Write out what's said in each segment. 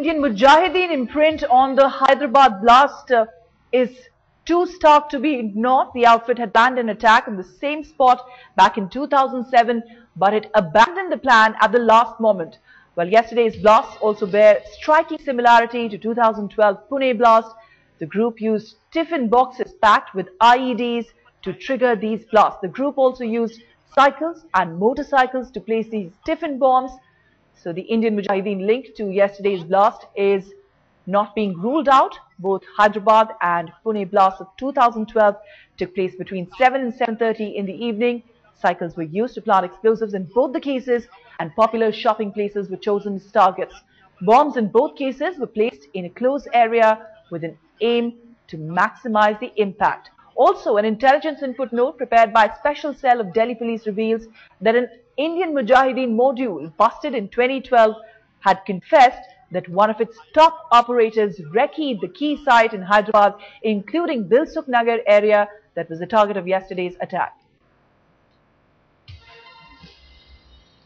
Indian Mujahideen imprint on the Hyderabad blast is too stark to be ignored. The outfit had planned an attack in the same spot back in 2007, but it abandoned the plan at the last moment. Well, yesterday's blast also bear striking similarity to 2012 Pune blast. The group used tiffin boxes packed with IEDs to trigger these blasts. The group also used cycles and motorcycles to place these tiffin bombs. So the Indian Mujahideen link to yesterday's blast is not being ruled out. Both Hyderabad and Pune blasts of 2012 took place between 7 and 7:30 in the evening. Cycles were used to plant explosives in both the cases, and popular shopping places were chosen as targets. Bombs in both cases were placed in a closed area with an aim to maximize the impact. Also, an intelligence input note prepared by a special cell of Delhi police reveals that an Indian Mujahideen module busted in 2012 had confessed that one of its top operators recce'd the key site in Hyderabad, including Dilsukh Nagar area that was the target of yesterday's attack.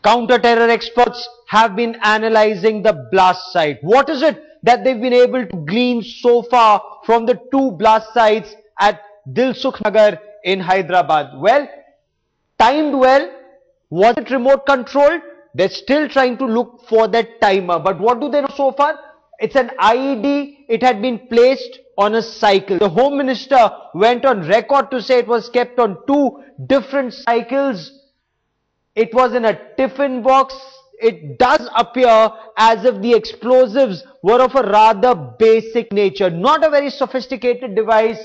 Counter-terror experts have been analyzing the blast site. What is it that they've been able to glean so far from the two blast sites at Dilsukh Nagar in Hyderabad? Well, timed well. Was it remote controlled? They're still trying to look for that timer. But what do they know so far? It's an IED. It had been placed on a cycle. The Home Minister went on record to say it was kept on two different cycles. It was in a tiffin box. It does appear as if the explosives were of a rather basic nature, not a very sophisticated device.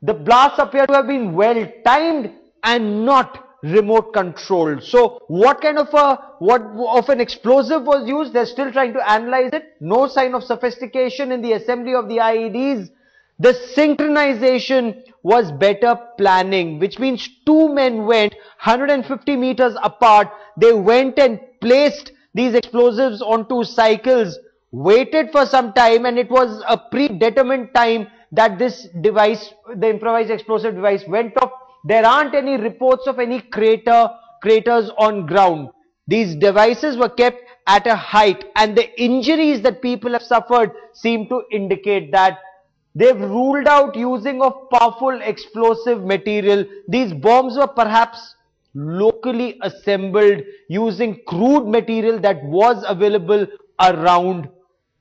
The blasts appear to have been well timed and not remote controlled. So what kind of an explosive was used? They're still trying to analyze it. No sign of sophistication in the assembly of the IEDs. The synchronization was better planning, which means two men went 150 meters apart. They went and placed these explosives onto cycles, waited for some time, and it was a predetermined time that this device, the improvised explosive device, went off. There aren't any reports of any craters on ground. These devices were kept at a height, and the injuries that people have suffered seem to indicate that. They've ruled out using of powerful explosive material. These bombs were perhaps locally assembled using crude material that was available around.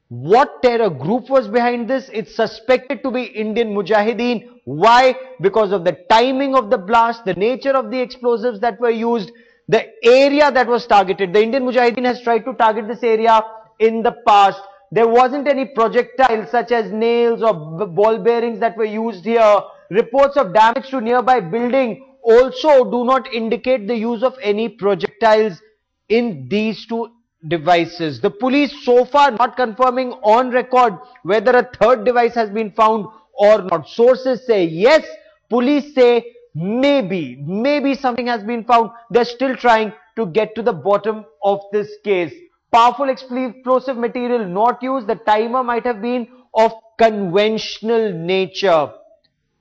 What terror group was behind this? It's suspected to be Indian Mujahideen. Why? Because of the timing of the blast, the nature of the explosives that were used, the area that was targeted. The Indian Mujahideen has tried to target this area in the past. There wasn't any projectiles such as nails or ball bearings that were used here. Reports of damage to nearby building also do not indicate the use of any projectiles in these two devices. The police so far not confirming on record whether a third device has been found or not. Sources say yes, police say maybe something has been found. They're still trying to get to the bottom of this case. Powerful explosive material not used. The timer might have been of conventional nature.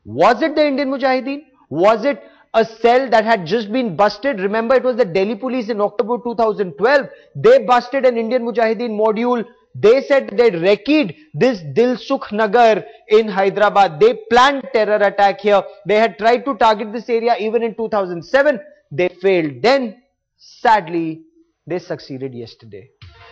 Was it the Indian Mujahideen? Was it a cell that had just been busted? Remember, it was the Delhi police in October 2012. They busted an Indian Mujahideen module. They said they recce'd this Dilsukh Nagar in Hyderabad. They planned terror attack here. They had tried to target this area even in 2007. They failed then. Sadly, they succeeded yesterday.